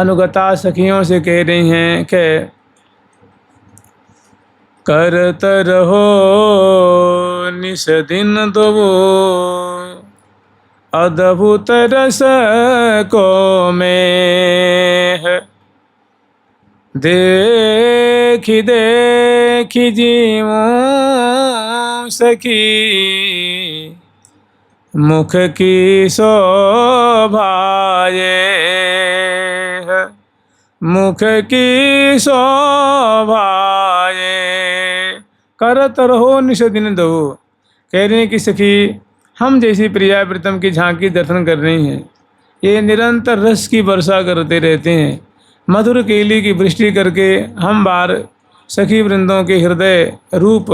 अनुगता सखियों से कह रही हैं कि करत रहो निस दिन दो अद्भुत रस को में देखी देखी जीवों सखी मुख की शोभाए मुख की शोभाए करत रहो निश दिन दो। कह रहे हैं कि सखी हम जैसी प्रिया प्रीतम की झांकी दर्शन कर रही हैं, ये निरंतर रस की वर्षा करते रहते हैं, मधुर केली की वृष्टि करके हम बार सखी वृंदों के हृदय रूप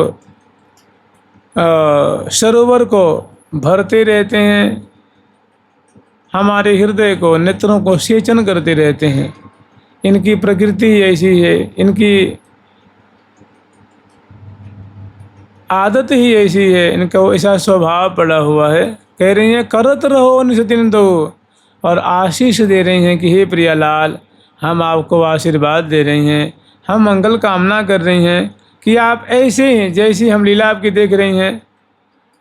सरोवर को भरते रहते हैं, हमारे हृदय को नेत्रों को सेचन करते रहते हैं। इनकी प्रकृति ऐसी है, इनकी आदत ही ऐसी है, इनका ऐसा स्वभाव पड़ा हुआ है। कह रही हैं करत रहो निस दिन दो, और आशीष दे रही हैं कि हे प्रियालाल हम आपको आशीर्वाद दे रही हैं, हम मंगल कामना कर रही हैं कि आप ऐसे ही जैसी हम लीला आपकी देख रही हैं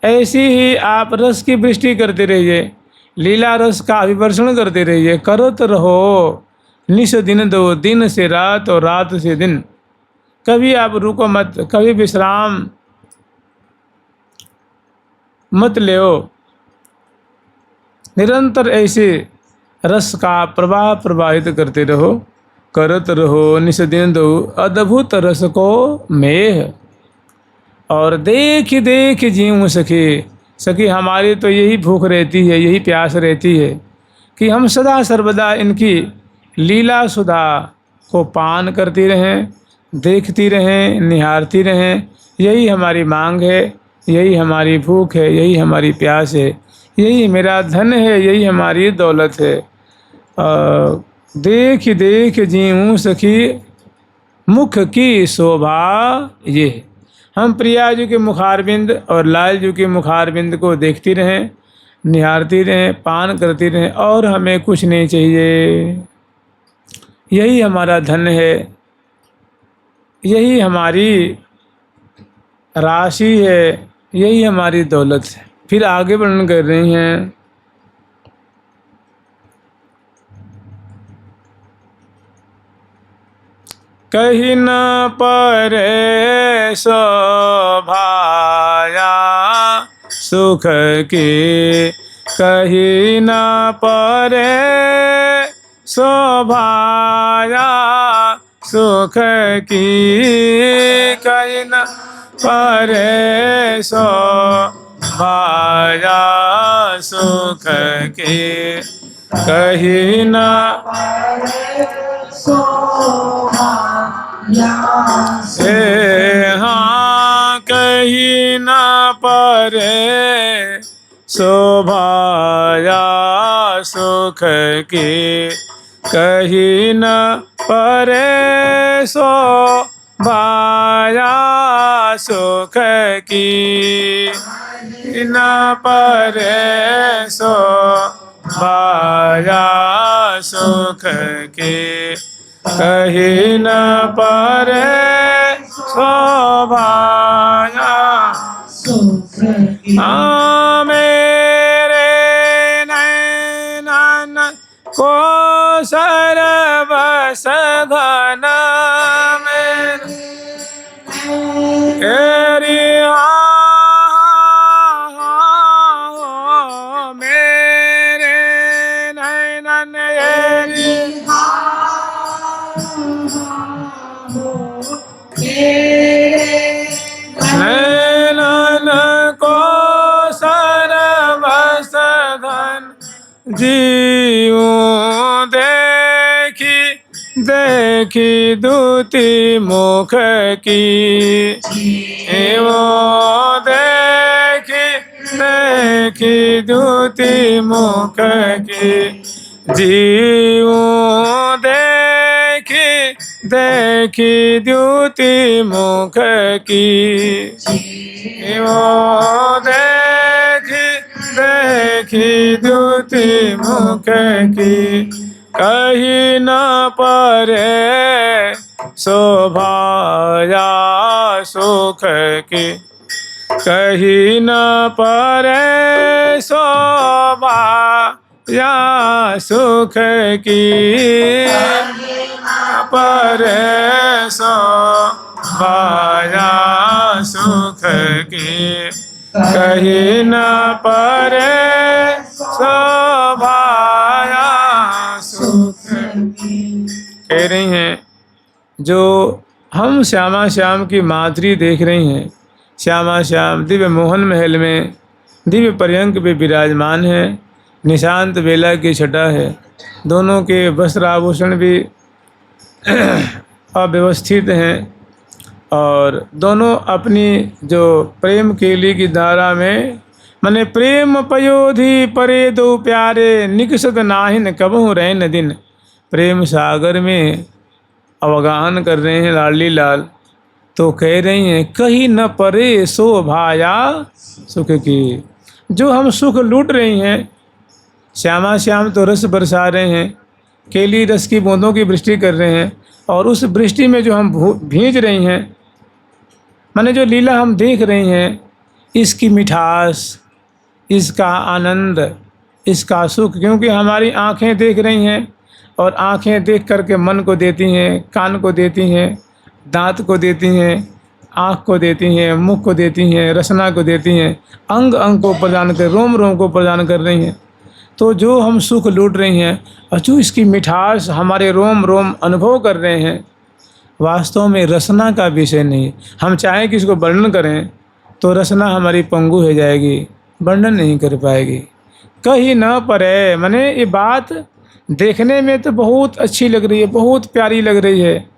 ऐसी ही आप रस की वृष्टि करते रहिए, लीला रस का अभिवर्षण करते रहिए। करत रहो निस दिन दो, दिन से रात और रात से दिन, कभी आप रुको मत, कभी विश्राम मत लेओ, निरंतर ऐसे रस का प्रवाह प्रवाहित करते रहो। करत रहो निस दिन दो अद्भुत रस को मेह, और देख देख जीऊँ सखी। सखी हमारी तो यही भूख रहती है, यही प्यास रहती है कि हम सदा सर्वदा इनकी लीला सुधा को पान करती रहें, देखती रहें, निहारती रहें। यही हमारी मांग है, यही हमारी भूख है, यही हमारी प्यास है, यही मेरा धन है, यही हमारी दौलत है। देख देख जीऊँ सखी मुख की शोभा ये। हम प्रिया जी के मुखारबिंद और लाल जी के मुखारबिंद को देखती रहें, निहारती रहें, पान करती रहें, और हमें कुछ नहीं चाहिए। यही हमारा धन है, यही हमारी राशि है, यही हमारी दौलत है। फिर आगे वर्णन कर रही हैं कहीं न परे शोभाया सुख की, कहीं न परे शोभाया सुख की, कहीं न परे शोभाया सुख की, कहीं न से हाँ कहीं न परे शोभाया सुख की, कहीं न परे शोभाया सुख की, न परे शोभाया सुख की, कहीं न परे शोभाया सुख की। मेरे नैनन को सर्वस धन मेरी मेरे नैनन नैनन को सर्वस धन जीऊँ देखी देखी दूती मुख की, एवं देखी देखी दूती मुख की, जीऊँ देखी देखी द्युति मुख की, एवं देखी देखी द्युति मुख की, कहीं न परे शोभाया सुख की, कहीं न परे शोभा या सुख की, परे शोभाया सुख की, कहीं न परे शोभाया सुख की। कह रही हैं जो हम श्यामा श्याम की माधुरी देख रही हैं, श्यामा श्याम दिव्य मोहन महल में दिव्य पर्यंक पे विराजमान है, निशांत बेला की छटा है, दोनों के वस्त्र आभूषण भी अव्यवस्थित हैं और दोनों अपनी जो प्रेम केली की धारा में मने प्रेम पयोधि परे दो प्यारे निकसत नाहिन कबहु रैन दिन, प्रेम सागर में अवगाहन कर रहे हैं लाडली लाल। तो कह रही हैं कहीं न परे शोभाया सुख की, जो हम सुख लूट रही हैं, श्यामा श्याम तो रस बरसा रहे हैं, केली रस की बूंदों की वृष्टि कर रहे हैं और उस वृष्टि में जो हम भींज रही हैं, माने जो लीला हम देख रही हैं, इसकी मिठास, इसका आनंद, इसका सुख, क्योंकि हमारी आँखें देख रही हैं और आँखें देख करके मन को देती हैं, कान को देती हैं, दांत को देती हैं, आँख को देती हैं, मुख को देती हैं, रसना को देती हैं, अंग अंग को प्रदान कर, रोम रोम को प्रदान कर रही हैं। तो जो हम सुख लूट रही हैं और जो इसकी मिठास हमारे रोम रोम अनुभव कर रहे हैं, वास्तव में रसना का विषय नहीं। हम चाहें कि इसको वर्णन करें तो रसना हमारी पंगु हो जाएगी, वर्णन नहीं कर पाएगी। कहीं न परे, माने ये बात देखने में तो बहुत अच्छी लग रही है, बहुत प्यारी लग रही है,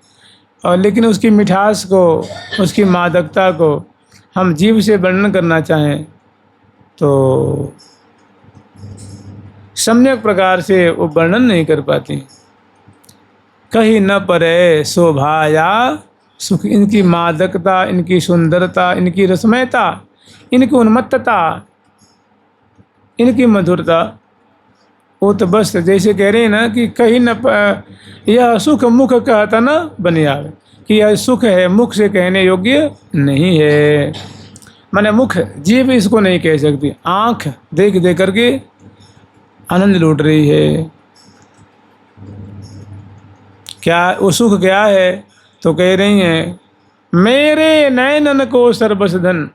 और लेकिन उसकी मिठास को, उसकी मादकता को हम जीव से वर्णन करना चाहें तो सम्यक प्रकार से वो वर्णन नहीं कर पाती। कहीं न परे शोभाया सुख, इनकी मादकता, इनकी सुंदरता, इनकी रसमयता, इनकी उन्मत्तता, इनकी मधुरता, वो तो बस जैसे कह रहे हैं ना कि कहीं न यह सुख मुख कहता न बन आवे, कि यह सुख है मुख से कहने योग्य नहीं है। माने मुख, जीभ इसको नहीं कह सकती, आँख देख देख करके आनंद लूट रही है। क्या वो सुख क्या है? तो कह रही हैं मेरे नयनन को सर्वस धन,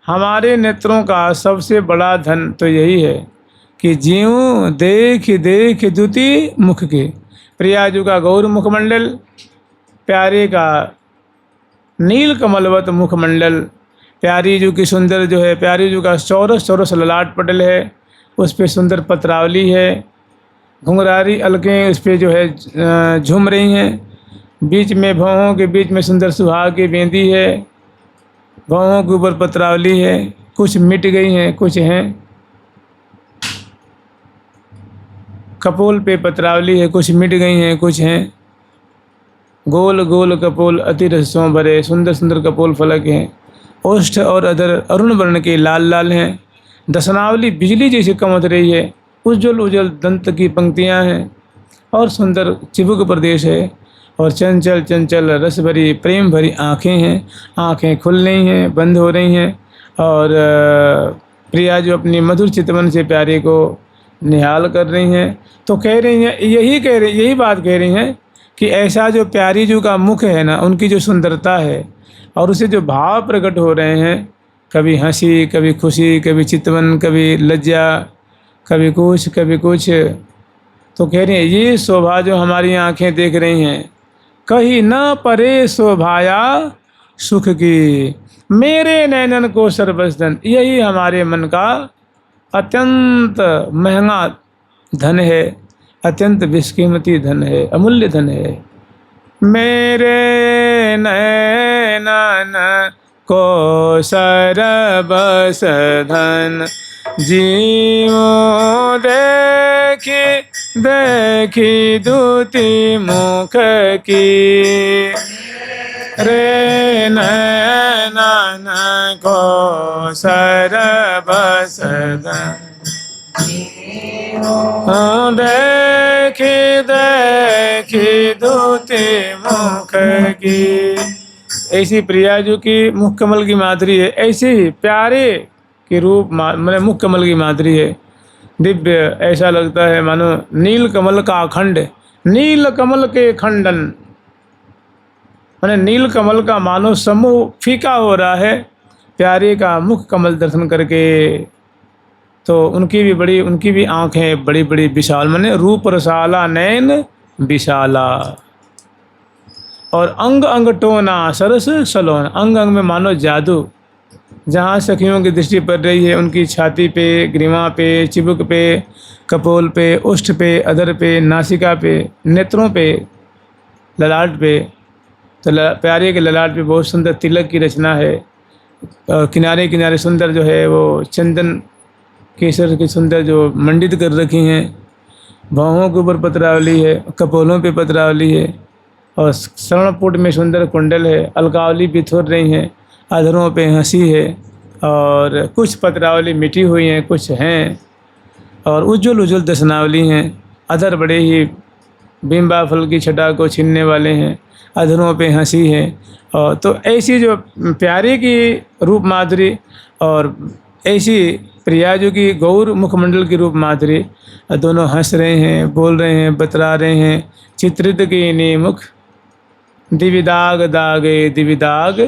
हमारे नेत्रों का सबसे बड़ा धन तो यही है कि ज्यों देख देख द्युति मुख के, प्रियाजू का गौर मुखमंडल, प्यारे का नील कमलवत मुखमंडल, प्यारी जू की सुंदर जो है, प्यारी जू का चौरस चौरस ललाट पटल है, उस पे सुंदर पत्रावली है, घुंघरारी अलकें उस पे जो है झूम रही हैं, बीच में भौहों के बीच में सुंदर सुहाग की बेंदी है, भौहों के ऊपर पत्रावली है, कुछ मिट गई हैं कुछ हैं, कपोल पे पत्रावली है, कुछ मिट गई हैं कुछ हैं, गोल गोल कपोल अति रसों भरे, सुंदर सुंदर कपोल फलक हैं, ओष्ठ और अधर अरुण वर्ण के लाल लाल हैं, दसनावली बिजली जैसी चमक रही है, उज्जवल उज्जवल दंत की पंक्तियां हैं और सुंदर चिबुक प्रदेश है, और चंचल चंचल रस भरी प्रेम भरी आँखें हैं, आँखें खुल रही हैं बंद हो रही हैं, और प्रिया जो अपनी मधुर चितवन से प्यारे को निहाल कर रही हैं। तो कह रही हैं, यही बात कह रही हैं कि ऐसा जो प्यारी जू का मुख है ना, उनकी जो सुंदरता है और उसे जो भाव प्रकट हो रहे हैं, कभी हंसी, कभी खुशी, कभी चितवन, कभी लज्जा, कभी कुछ कभी कुछ, तो कह रही हैं ये शोभा जो हमारी आंखें देख रही हैं, कहीं न परे शोभाया सुख की, मेरे नैनन को सर्वस्धन, यही हमारे मन का अत्यंत महंगा धन है, अत्यंत विस्कीमती धन है, अमूल्य धन है। मेरे नैनन को सर्वस धन, जीवो देखी देखी दूती मुख की, रे नैनन को सर्वस धन, देखी दूती मुख की। ऐसी प्रिया जो कि मुख कमल की माधुरी है, ऐसे ही प्यारे के रूप मैंने मुख कमल की माधुरी है, दिव्य। ऐसा लगता है मानो नील कमल का अखंड, नील कमल के खंडन, मैंने नील कमल का मानो समूह फीका हो रहा है प्यारे का मुख कमल दर्शन करके। तो उनकी भी आंखें बड़ी बड़ी विशाल, माने रूप रसाला नैन विशाला, और अंग अंग टोना सरस सलोन, अंग अंग में मानो जादू। जहाँ सखियों की दृष्टि पड़ रही है उनकी छाती पे, ग्रीवा पे, चिबुक पे, कपोल पे, ओष्ठ पे, अधर पे, नासिका पे, नेत्रों पे, ललाट पे। तो प्यारे के ललाट पे बहुत सुंदर तिलक की रचना है। किनारे किनारे सुंदर जो है वो चंदन केसर की सुंदर जो मंडित कर रखी हैं। बाहों के ऊपर पत्रावली है, कपोलों पे पत्रावली है, और स्वर्णपुट में सुंदर कुंडल है। अलकावली बिथोर रही हैं, अधरों पे हंसी है, और कुछ पत्रावली मिटी हुई हैं, कुछ हैं, और उज्ज्वल उज्ज्वल दर्शनावली हैं। अधर बड़े ही बिंबा फल की छटा को छीनने वाले हैं, अधरों पे हंसी है। और तो ऐसी जो प्यारे की रूप माधुरी, और ऐसी प्रिया जो कि गौर मुखमंडल की रूप माधुरी, दोनों हंस रहे हैं, बोल रहे हैं, बतरा रहे हैं। चित्रित की नी मुख दिविदाग दागे, दिविदाग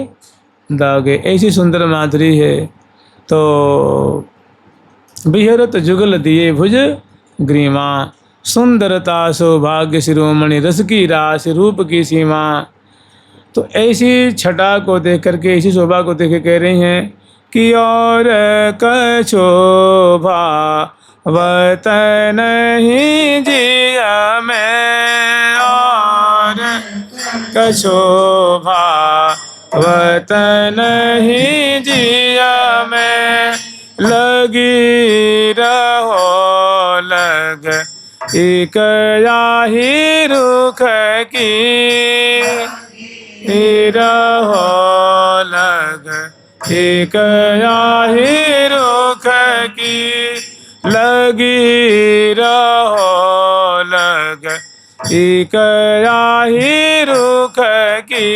दागे, ऐसी सुंदर माधुरी है। तो बिहरत जुगल दिए भुज ग्रीमा, सुंदरता सौभाग्य शिरोमणि, रस की रास रूप की सीमा। तो ऐसी छटा को देख करके, ऐसी शोभा को देख के कह रही हैं कि और कछोभा वत नहीं जिया मैं, और कछोभा वत नहीं जिया मैं, लगी रहो लग एक याही रुख की, रहो लग एक याही रुख की, लगी रहो लग एक याही रुख की।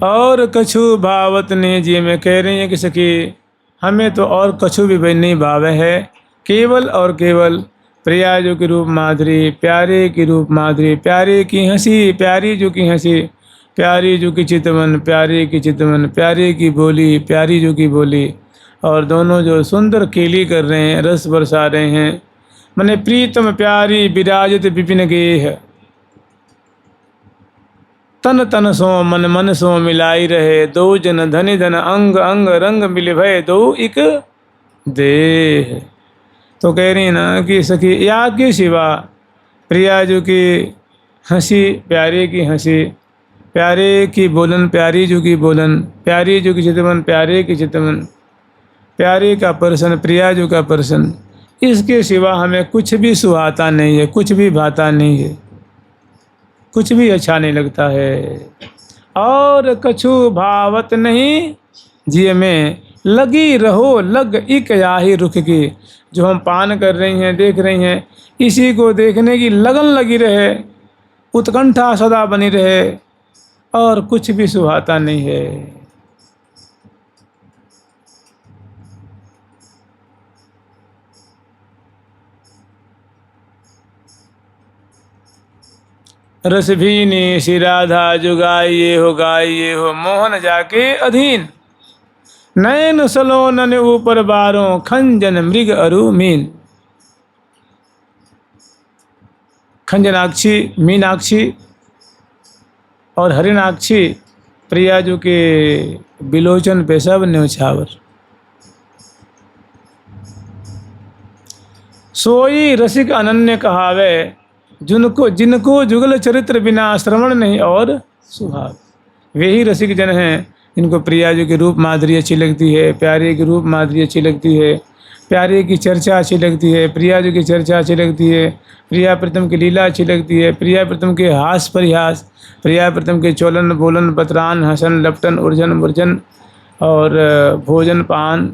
और कछु भावत ने जी में कह रही है कि सखी हमें तो और कछु भी नहीं भावे है, केवल और केवल प्रिया जो की रूप माधुरी, प्यारे की रूप माधुरी, प्यारे की हंसी, प्यारी जो की हंसी, प्यारी जो की चितवन, प्यारे की चितवन, प्यारे की बोली, प्यारी जो की बोली, और दोनों जो सुंदर केली कर रहे हैं, रस बरसा रहे हैं। मने प्रीतम प्यारी विराजित विपिन गेह, तन तन सो मन मन सो मिलाई रहे, दो जन धनि धन अंग अंग रंग मिल भय दो एक देह। तो कह रही ना कि सखी या के सिवा प्रिया जो की हंसी, प्यारे की हंसी, प्यारे की बोलन, प्यारी जो की बोलन, प्यारी जो की चितवन, प्यारे की चितवन, प्यारे का पर्सन, प्रिया जो का पर्सन, इसके सिवा हमें कुछ भी सुहाता नहीं है, कुछ भी भाता नहीं है, कुछ भी अच्छा नहीं लगता है। और कछु भावत नहीं जिय में, लगी रहो लग इक याही रुख की। जो हम पान कर रही हैं, देख रही हैं, इसी को देखने की लगन लगी रहे, उत्कंठा सदा बनी रहे, और कुछ भी सुहाता नहीं है। रस भीनी सी राधा जो गाइए हो मोहन जाके अधीन, नयन सलोनन ऊपर बारों खंजन मृग अरु मीन। खंजनाक्षी, मीनाक्षी और हरिणाक्षी प्रिया जो के बिलोचन पे सब न्यौछावर। सोई रसिक अनन्य कहावे, जिनको जुगल चरित्र बिना श्रवण नहीं और सुहाव। वे ही रसिक जन हैं जिनको प्रिया जी की रूप माधुरी अच्छी लगती है, प्यारे की रूप माधुरी अच्छी लगती है, प्यारे की चर्चा अच्छी लगती है, प्रिया जी की चर्चा अच्छी लगती है, प्रिया प्रीतम की लीला अच्छी लगती है, प्रिया प्रीतम के हास परिहास, प्रिया प्रीतम के चोलन बोलन बतरान हसन लपटन उर्जन मुर्जन और भोजन पान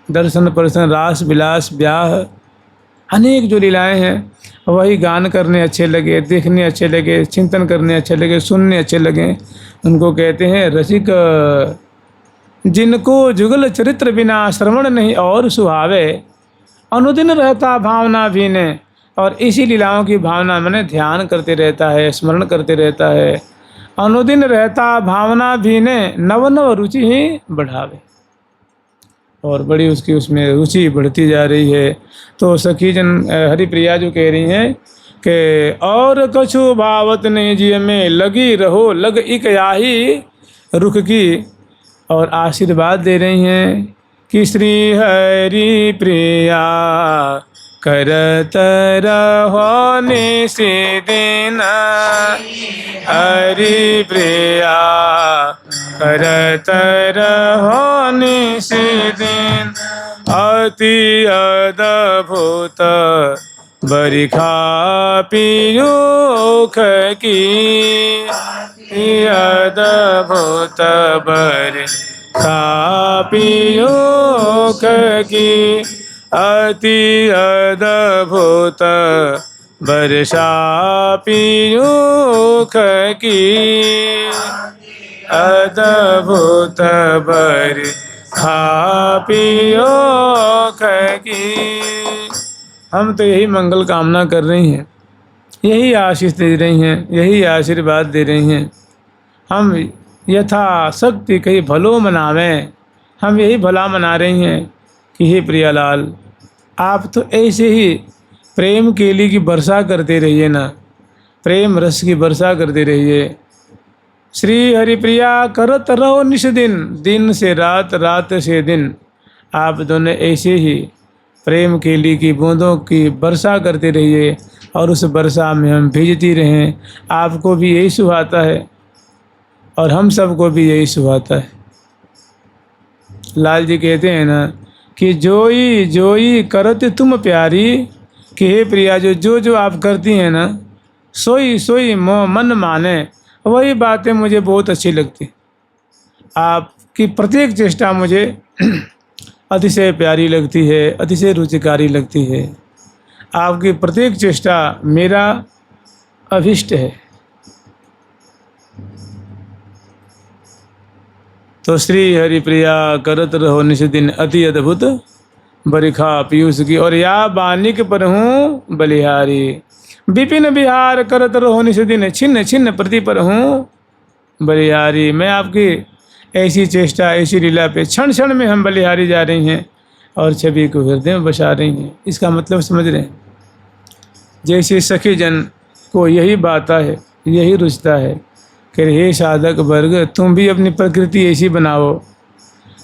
दर्शन परसन रास विलास ब्याह, अनेक जो लीलाएं हैं वही गान करने अच्छे लगे, देखने अच्छे लगे, चिंतन करने अच्छे लगे, सुनने अच्छे लगे, उनको कहते हैं रसिक। जिनको जुगल चरित्र बिना श्रवण नहीं और सुहावे, अनुदिन रहता भावना भीने। और इसी लीलाओं की भावना मैंने ध्यान करते रहता है, स्मरण करते रहता है। अनुदिन रहता भावना भीने, नव नव रुचि ही बढ़ावे। और बड़ी उसकी उसमें रुचि बढ़ती जा रही है। तो सखी जन हरिप्रिया जो कह रही हैं कि और कछु भावत नहीं जिय में, लगी रहो लग इक याही रुख की। और आशीर्वाद दे रही हैं कि श्री हरि प्रिया करत रहो निशिदिन, हरि प्रिया करत रहो निशिदिन। अति अद्भुत बरिखा पियूख की, अद्भुत बरिखा पियूख की। अति अद्भुत वर्षा पियूख की, अद्भुत बरिखा पियूख की। हम तो यही मंगल कामना कर रही हैं, यही आशीष दे रही हैं, यही आशीर्वाद दे रही हैं। हम यथाशक्ति कहीं भलो मनावें, हम यही भला मना रही हैं कि हे प्रियालाल, आप तो ऐसे ही प्रेम केली की वर्षा करते रहिए ना, प्रेम रस की वर्षा करते रहिए। श्री हरिप्रिया करत रहो निश दिन, दिन से रात रात से दिन। आप दोनों ऐसे ही प्रेम केली की बूंदों की वर्षा करते रहिए और उस वर्षा में हम भीजती रहें। आपको भी यही सुहाता है और हम सबको भी यही सुहाता है। लाल जी कहते हैं ना कि जोई जोई करते तुम प्यारी, कि हे प्रिया जो जो आप करती हैं ना, सोई सोई मोह मन माने। वही बातें मुझे बहुत अच्छी लगती। आपकी प्रत्येक चेष्टा मुझे अतिशय प्यारी लगती है, अतिशय रुचिकारी लगती है। आपकी प्रत्येक चेष्टा मेरा अभिष्ट है। तो श्री हरिप्रिया करत रहो निश दिन, अति अद्भुत बरिखा पीयूष की। और या बानिक पर हूँ बलिहारी, विपिन बिहार करत रहो निश दिन, छिन्न छिन्न प्रति पर हूँ बलिहारी। मैं आपकी ऐसी चेष्टा, ऐसी लीला पे क्षण क्षण में हम बलिहारी जा रही हैं और छवि को हृदय में बसा रही हैं। इसका मतलब समझ रहे हैं? जैसे सखी जन को यही बात है, यही रुचता है कि हे साधक वर्ग, तुम भी अपनी प्रकृति ऐसी बनाओ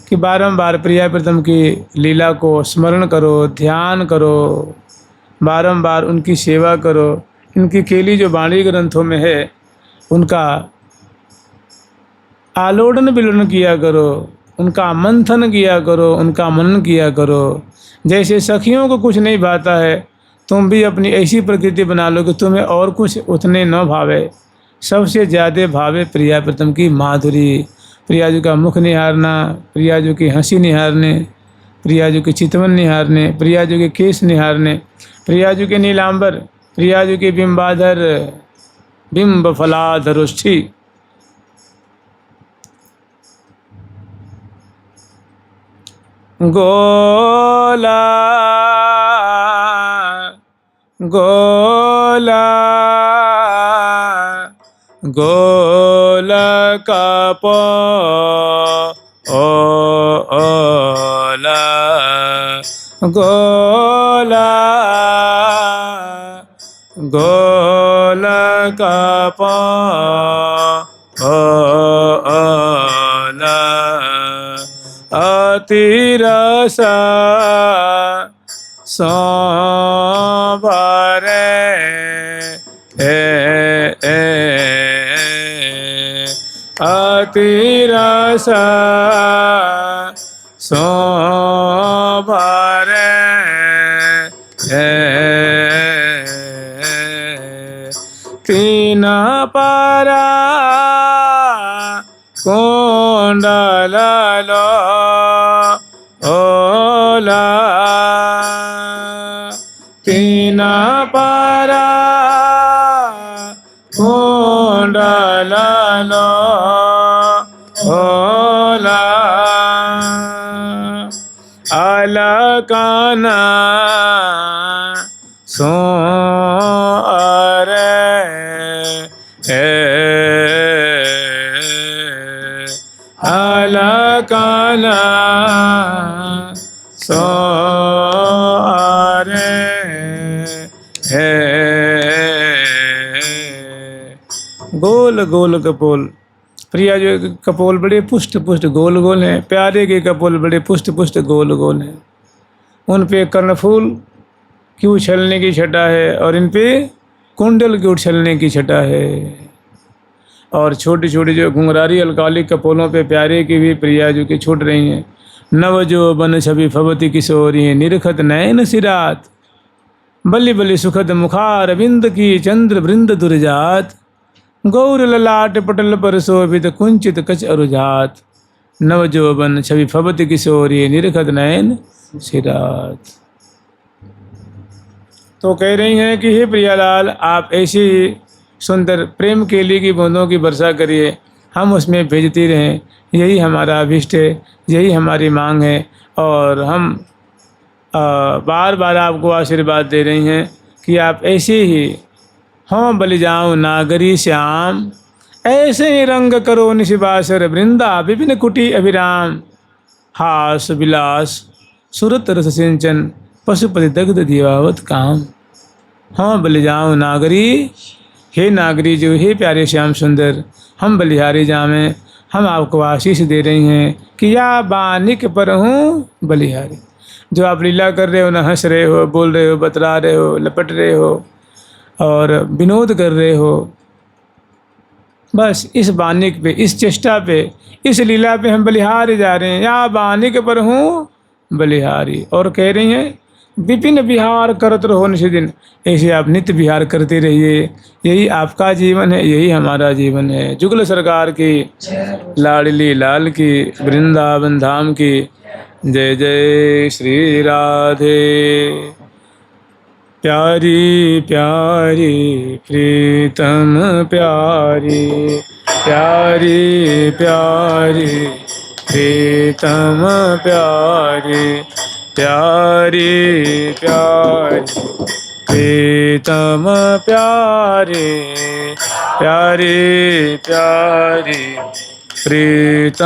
कि बारंबार प्रिया प्रीतम की लीला को स्मरण करो, ध्यान करो, बारंबार उनकी सेवा करो। इनकी केली जो वाणी ग्रंथों में है उनका आलोड़न विलोड़न किया करो, उनका मंथन किया करो, उनका मनन किया करो। जैसे सखियों को कुछ नहीं भाता है, तुम भी अपनी ऐसी प्रकृति बना लो कि तुम्हें और कुछ उतने न भावे। सबसे ज़्यादा भावे प्रिया प्रीतम की माधुरी, प्रियाजू का मुख निहारना, प्रियाजू की हंसी निहारने, प्रियाजू के चितवन निहारने, प्रियाजू के केश निहारने, प्रियाजू के नीलांबर, प्रियाजू के बिंबाधर बिंब फलाधरुष्ठी। गोला गोला गोला कपो ओला, गोला गोला कपो ओला। अतिरस सोभरे अतिरस सोभरे पारा कुंडलो ओला तीना पारा कुंडलो ओला अलकाना सो अलकाना सो गोल गोल कपोल। प्रिया जो कपोल बड़े पुष्ट पुष्ट गोल गोल हैं, प्यारे के कपोल बड़े पुष्ट पुष्ट गोल गोल हैं। उन पे कर्णफूल की उछलने की छटा है और इन पे कुंडल की उछलने की छटा है। और छोटी छोटी जो घुंघरारी अलकालिक कपोलों पे प्यारे की भी प्रिया जो कि छूट रही हैं। नव जो बन छवि फवती किशोरी निरखत नयन सिरात बलि बलि सुखद मुखार बिंद की चंद्र वृंद दुर्जात गौर ललाट पटल पर शोभित कुंचित कच अरुजात नव जोबन छवि फबत किशोरी निरखत नयन सिरात। तो कह रही हैं कि हे प्रियालाल, आप ऐसी सुंदर प्रेम केली की बूंदों की वर्षा करिए, हम उसमें भेजती रहें, यही हमारा अभिष्ट है, यही हमारी मांग है। और हम बार बार आपको आशीर्वाद दे रही हैं कि आप ऐसे ही हों बलि जाऊँ नागरी श्याम, ऐसे ही रंग करो निशिबासर वृंदा विपिन कुटी अभिराम हास विलास सुरत रस सिंचन पशुपति दग्ध दीवावत काम। हों बलि जाऊँ नागरी, हे नागरी जो, हे प्यारे श्याम सुंदर, हम बलिहारी जामें, हम आपको आशीष दे रही हैं कि या बानिक पर हूँ बलिहारी। जो आप लीला कर रहे हो, ना हंस रहे हो, बोल रहे हो, बतला रहे हो, लपट रहे हो और विनोद कर रहे हो, बस इस बानिक पे, इस चेष्टा पे, इस लीला पे हम बलिहारी जा रहे हैं। या बानिक पर हूँ बलिहारी। और कह रही हैं विपिन विहार करत रहो निशि दिन, ऐसे आप नित्य विहार करते रहिए, यही आपका जीवन है, यही हमारा जीवन है। जुगल सरकार की, लाडली लाल की, वृंदावन धाम की जय जय श्री राधे। प्यारी प्यारी प्रीतम प्यारी, प्यारी प्यारी प्रीतम प्यारी, प्यारी प्यारी प्रीतम प्यारी, प्यारी प्यारी प्रीतम